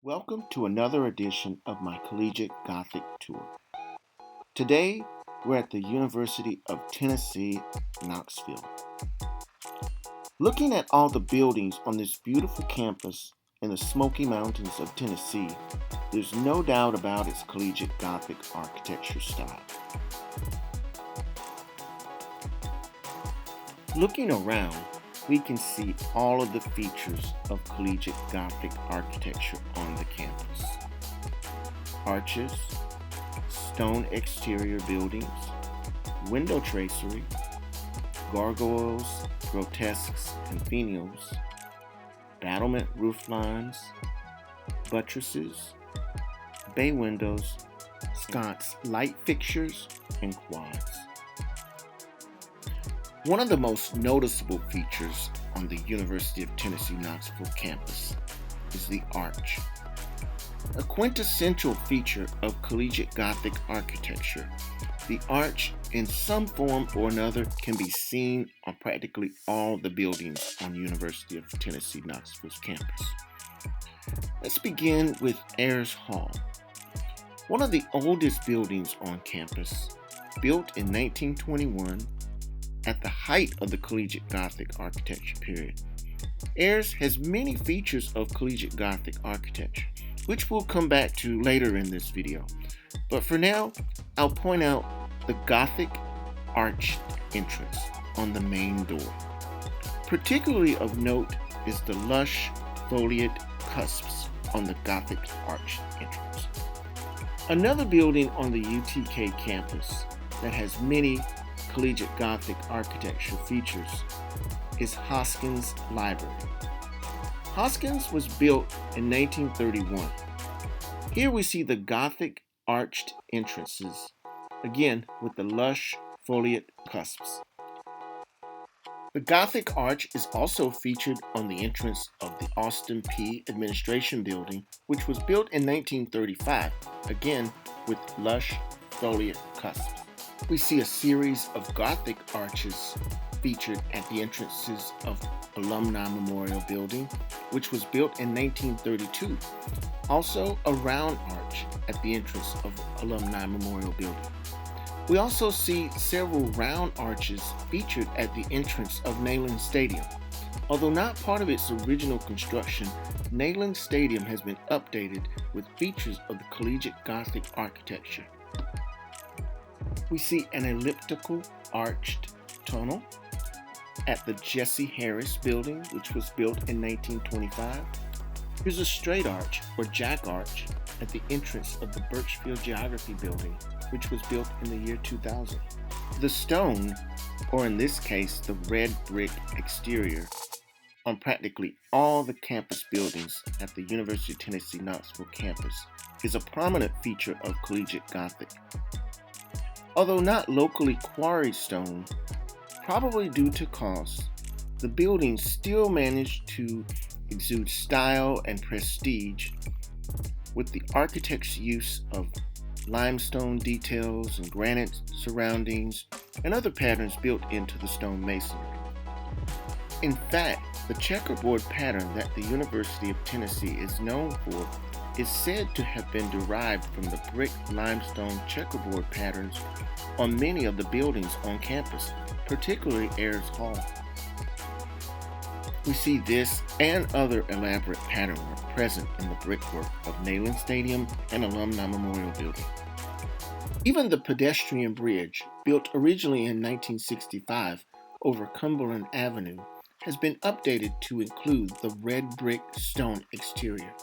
Welcome to another edition of my Collegiate Gothic tour. Today, we're at the University of Tennessee-Knoxville. Looking at all the buildings on this beautiful campus in the Smoky Mountains of Tennessee, there's no doubt about its Collegiate Gothic architecture style. Looking around, we can see all of the features of Collegiate Gothic architecture on the campus. Arches, stone exterior buildings, window tracery, gargoyles, grotesques, and finials, battlement rooflines, buttresses, bay windows, sconce light fixtures, and quads. One of the most noticeable features on the University of Tennessee-Knoxville campus is the arch. A quintessential feature of Collegiate Gothic architecture, the arch in some form or another can be seen on practically all the buildings on University of Tennessee-Knoxville's campus. Let's begin with Ayers Hall, one of the oldest buildings on campus, built in 1921 at the height of the Collegiate Gothic architecture period. Ayers has many features of Collegiate Gothic architecture, which we'll come back to later in this video. But for now, I'll point out the Gothic arched entrance on the main door. Particularly of note is the lush foliate cusps on the Gothic arched entrance. Another building on the UTK campus that has many Collegiate Gothic architecture features is Hoskins Library. Hoskins was built in 1931. Here we see the Gothic arched entrances, again with the lush foliate cusps. The Gothic arch is also featured on the entrance of the Austin P. Administration Building, which was built in 1935, again with lush foliate cusps. We see a series of Gothic arches featured at the entrances of Alumni Memorial Building, which was built in 1932. Also, a round arch at the entrance of Alumni Memorial Building. We also see several round arches featured at the entrance of Neyland Stadium. Although not part of its original construction, Neyland Stadium has been updated with features of the Collegiate Gothic architecture. We see an elliptical arched tunnel at the Jesse Harris Building, which was built in 1925. Here's a straight arch or jack arch at the entrance of the Birchfield Geography Building, which was built in the year 2000. The stone, or in this case the red brick exterior, on practically all the campus buildings at the University of Tennessee-Knoxville campus is a prominent feature of Collegiate Gothic. Although not locally quarried stone, probably due to cost, the buildings still managed to exude style and prestige with the architect's use of limestone details and granite surroundings and other patterns built into the stone masonry. In fact, the checkerboard pattern that the University of Tennessee is known for is said to have been derived from the brick limestone checkerboard patterns on many of the buildings on campus, particularly Ayers Hall. We see this and other elaborate patternwork present in the brickwork of Neyland Stadium and Alumni Memorial Building. Even the pedestrian bridge, built originally in 1965 over Cumberland Avenue, has been updated to include the red brick stone exterior,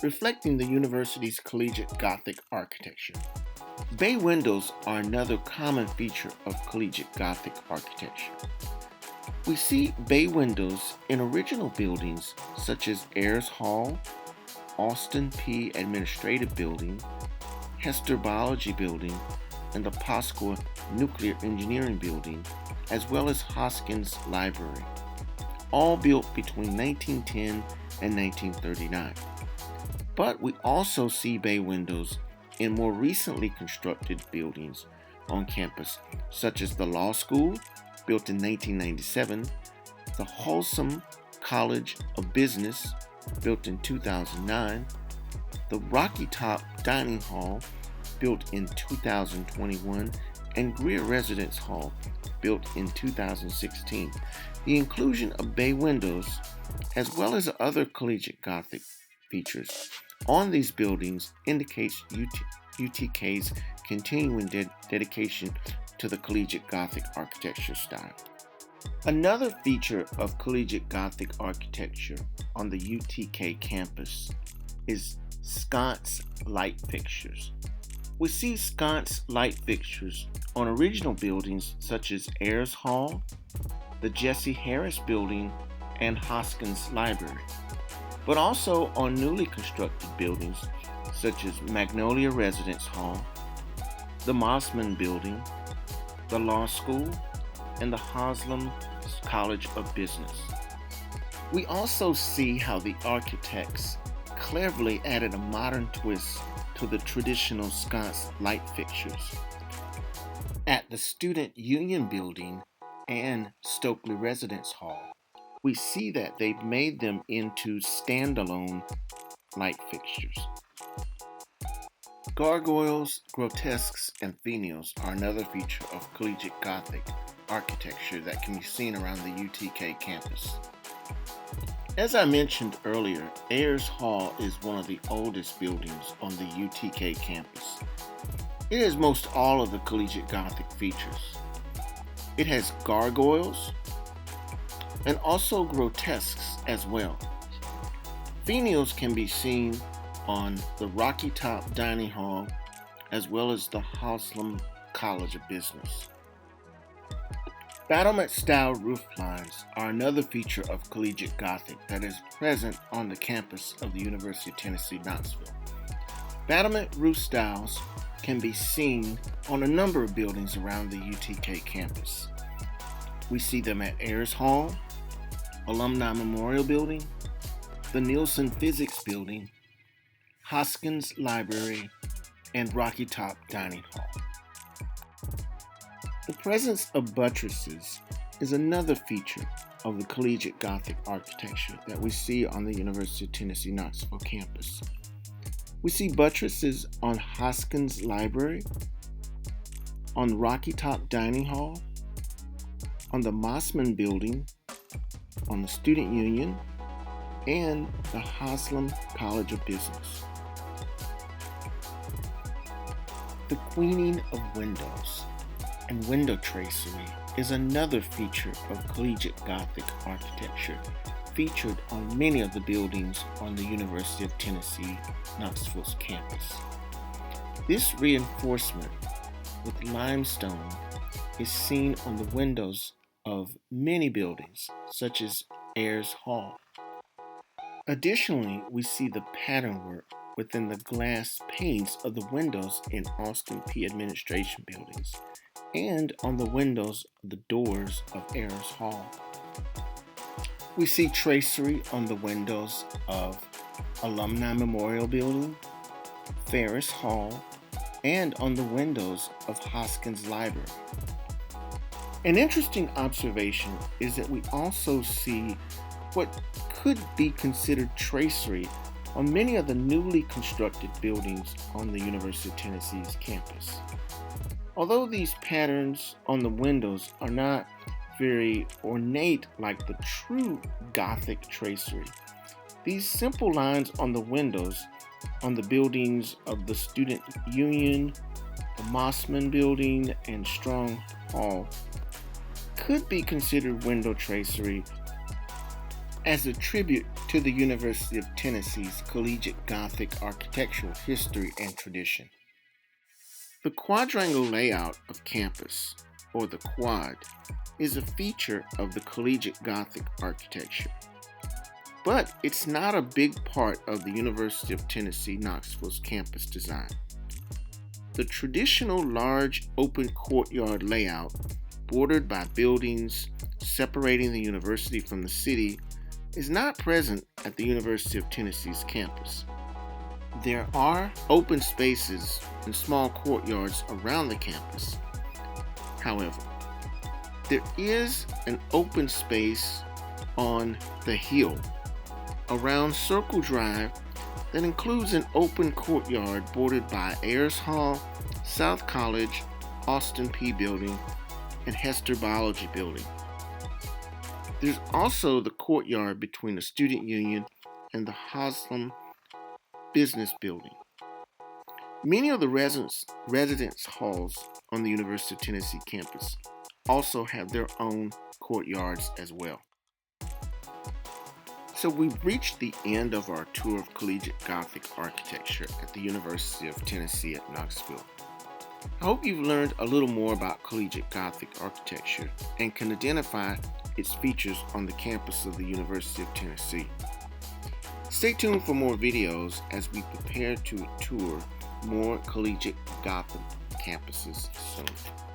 reflecting the university's Collegiate Gothic architecture. Bay windows are another common feature of Collegiate Gothic architecture. We see bay windows in original buildings such as Ayers Hall, Austin P. Administrative Building, Hester Biology Building, and the Pasqua Nuclear Engineering Building, as well as Hoskins Library, all built between 1910 and 1939. But we also see bay windows in more recently constructed buildings on campus, such as the Law School, built in 1997, the Wholesome College of Business, built in 2009, the Rocky Top Dining Hall, built in 2021, and Greer Residence Hall, built in 2016. The inclusion of bay windows, as well as other Collegiate Gothic features on these buildings, indicates UTK's continuing dedication to the Collegiate Gothic architecture style. Another feature of Collegiate Gothic architecture on the UTK campus is sconce light fixtures. We see sconce light fixtures on original buildings such as Ayers Hall, the Jesse Harris Building, and Hoskins Library, but also on newly constructed buildings such as Magnolia Residence Hall, the Mossman Building, the Law School, and the Haslam College of Business. We also see how the architects cleverly added a modern twist to the traditional sconce light fixtures. At the Student Union Building and Stokely Residence Hall, we see that they've made them into standalone light fixtures. Gargoyles, Grotesques, and Finials are another feature of Collegiate Gothic architecture that can be seen around the UTK campus. As I mentioned earlier, Ayers Hall is one of the oldest buildings on the UTK campus. It has most all of the Collegiate Gothic features. It has gargoyles and also grotesques as well. Finials can be seen on the Rocky Top Dining Hall as well as the Haslam College of Business. Battlement-style rooflines are another feature of Collegiate Gothic that is present on the campus of the University of Tennessee-Knoxville. Battlement roof styles can be seen on a number of buildings around the UTK campus. We see them at Ayers Hall, Alumni Memorial Building, the Nielsen Physics Building, Hoskins Library, and Rocky Top Dining Hall. The presence of buttresses is another feature of the Collegiate Gothic architecture that we see on the University of Tennessee-Knoxville campus. We see buttresses on Hoskins Library, on Rocky Top Dining Hall, on the Mossman Building, on the Student Union, and the Haslam College of Business. The quoining of windows and window tracery is another feature of Collegiate Gothic architecture featured on many of the buildings on the University of Tennessee-Knoxville's campus. This reinforcement with limestone is seen on the windows of many buildings, such as Ayers Hall. Additionally, we see the patternwork within the glass panes of the windows in Austin P. Administration buildings and on the windows of the doors of Ayers Hall. We see tracery on the windows of Alumni Memorial Building, Ferris Hall, and on the windows of Hoskins Library. An interesting observation is that we also see what could be considered tracery on many of the newly constructed buildings on the University of Tennessee's campus. Although these patterns on the windows are not very ornate like the true Gothic tracery, these simple lines on the windows on the buildings of the Student Union, the Mossman Building, and Strong Hall could be considered window tracery as a tribute to the University of Tennessee's Collegiate Gothic architectural history and tradition. The quadrangle layout of campus, or the quad, is a feature of the Collegiate Gothic architecture, but it's not a big part of the University of Tennessee-Knoxville's campus design. The traditional large open courtyard layout, bordered by buildings separating the university from the city, is not present at the University of Tennessee's campus. There are open spaces and small courtyards around the campus. However, there is an open space on the hill around Circle Drive that includes an open courtyard bordered by Ayers Hall, South College, Austin P Building, and Hester Biology Building. There's also the courtyard between the Student Union and the Haslam Business Building. Many of the residence halls on the University of Tennessee campus also have their own courtyards as well. So we've reached the end of our tour of Collegiate Gothic architecture at the University of Tennessee at Knoxville. I hope you've learned a little more about Collegiate Gothic architecture and can identify its features on the campus of the University of Tennessee. Stay tuned for more videos as we prepare to tour more Collegiate Gothic campuses soon.